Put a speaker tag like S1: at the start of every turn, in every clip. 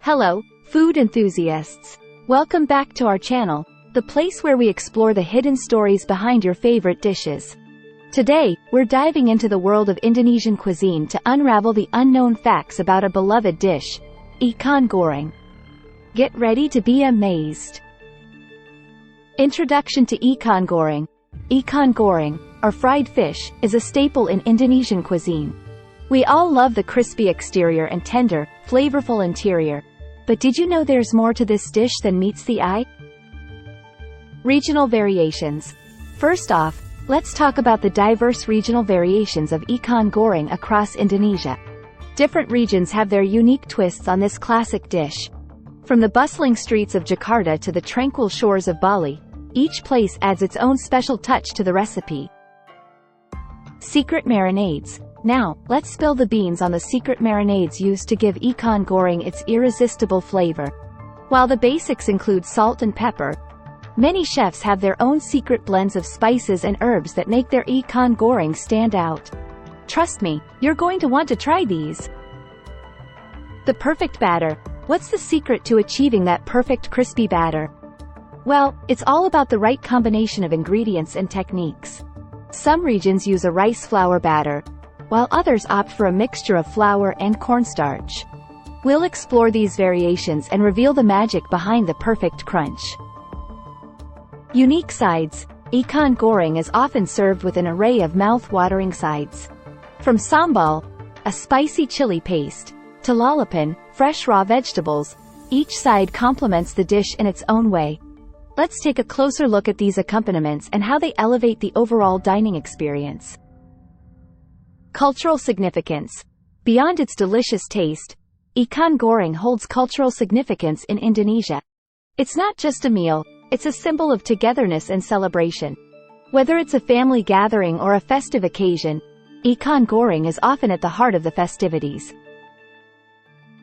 S1: Hello, food enthusiasts. Welcome back to our channel, the place where we explore the hidden stories behind your favorite dishes. Today, we're diving into the world of Indonesian cuisine to unravel the unknown facts about a beloved dish, ikan goreng. Get ready to be amazed. Introduction to ikan goreng. Ikan goreng, or fried fish, is a staple in Indonesian cuisine. We all love the crispy exterior and tender, flavorful interior. But did you know there's more to this dish than meets the eye? Regional variations. First off, let's talk about the diverse regional variations of ikan goreng across Indonesia. Different regions have their unique twists on this classic dish. From the bustling streets of Jakarta to the tranquil shores of Bali, each place adds its own special touch to the recipe. Secret marinades. Now, let's spill the beans on the secret marinades used to give ikan goreng its irresistible flavor. While the basics include salt and pepper, many chefs have their own secret blends of spices and herbs that make their ikan goreng stand out. Trust me, you're going to want to try these. The perfect batter. What's the secret to achieving that perfect crispy batter? Well, it's all about the right combination of ingredients and techniques. Some regions use a rice flour batter, while others opt for a mixture of flour and cornstarch. We'll explore these variations and reveal the magic behind the perfect crunch. Unique sides. Ikan goreng is often served with an array of mouth-watering sides. From sambal, a spicy chili paste, to lalapan, fresh raw vegetables, each side complements the dish in its own way. Let's take a closer look at these accompaniments and how they elevate the overall dining experience. Cultural significance. Beyond its delicious taste, ikan goreng holds cultural significance in Indonesia. It's not just a meal, it's a symbol of togetherness and celebration. Whether it's a family gathering or a festive occasion, ikan goreng is often at the heart of the festivities.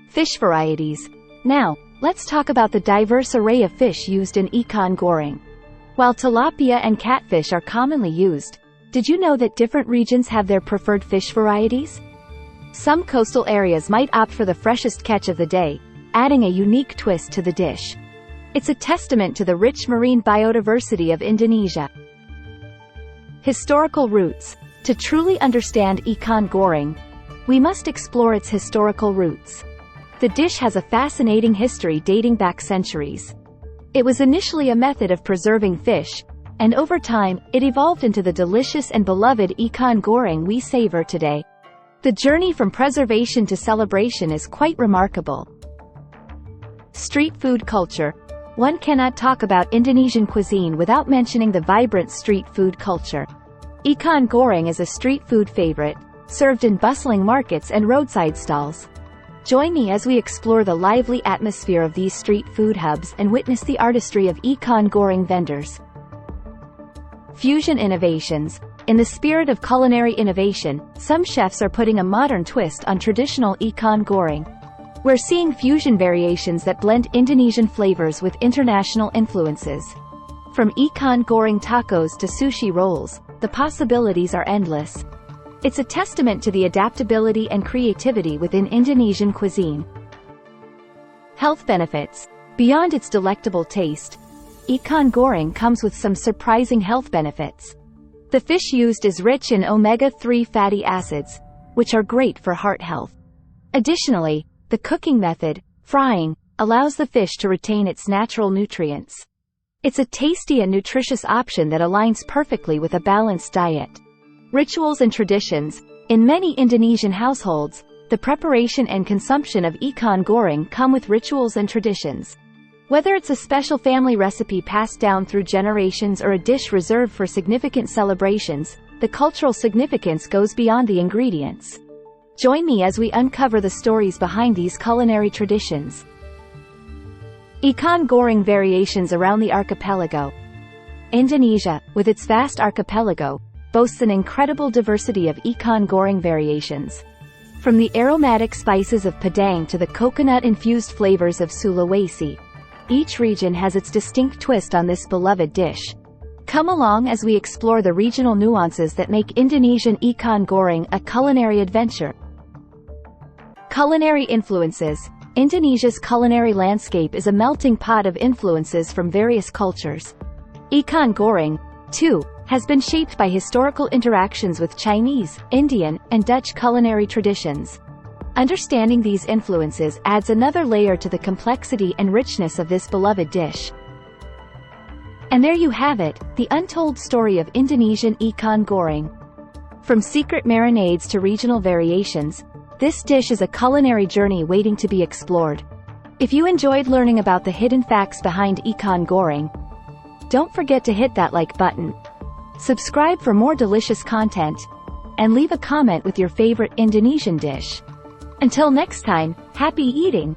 S1: Fish varieties. Now, let's talk about the diverse array of fish used in ikan goreng. While tilapia and catfish are commonly used, did you know that different regions have their preferred fish varieties? Some coastal areas might opt for the freshest catch of the day, adding a unique twist to the dish. It's a testament to the rich marine biodiversity of Indonesia. Historical roots. To truly understand ikan goreng, we must explore its historical roots. The dish has a fascinating history dating back centuries. It was initially a method of preserving fish, and over time, it evolved into the delicious and beloved ikan goreng we savor today. The journey from preservation to celebration is quite remarkable. Street food culture. One cannot talk about Indonesian cuisine without mentioning the vibrant street food culture. Ikan goreng is a street food favorite, served in bustling markets and roadside stalls. Join me as we explore the lively atmosphere of these street food hubs and witness the artistry of ikan goreng vendors. Fusion innovations. In the spirit of culinary innovation, some chefs are putting a modern twist on traditional ikan goreng. We're seeing fusion variations that blend Indonesian flavors with international influences. From ikan goreng tacos to sushi rolls, the possibilities are endless. It's a testament to the adaptability and creativity within Indonesian cuisine. Health benefits. Beyond its delectable taste, ikan goreng comes with some surprising health benefits. The fish used is rich in omega-3 fatty acids, which are great for heart health. Additionally, the cooking method, frying, allows the fish to retain its natural nutrients. It's a tasty and nutritious option that aligns perfectly with a balanced diet. Rituals and traditions. In many Indonesian households, the preparation and consumption of ikan goreng come with rituals and traditions. Whether it's a special family recipe passed down through generations or a dish reserved for significant celebrations, the cultural significance goes beyond the ingredients. Join me as we uncover the stories behind these culinary traditions. Ikan goreng variations around the archipelago. Indonesia, with its vast archipelago, boasts an incredible diversity of ikan goreng variations. From the aromatic spices of Padang to the coconut-infused flavors of Sulawesi, each region has its distinct twist on this beloved dish. Come along as we explore the regional nuances that make Indonesian ikan goreng a culinary adventure. Culinary influences. Indonesia's culinary landscape is a melting pot of influences from various cultures. Ikan goreng, too, has been shaped by historical interactions with Chinese, Indian, and Dutch culinary traditions. Understanding these influences adds another layer to the complexity and richness of this beloved dish. And there you have it, the untold story of Indonesian ikan goreng. From secret marinades to regional variations, this dish is a culinary journey waiting to be explored. If you enjoyed learning about the hidden facts behind ikan goreng, don't forget to hit that like button. Subscribe for more delicious content, and leave a comment with your favorite Indonesian dish. Until next time, happy eating!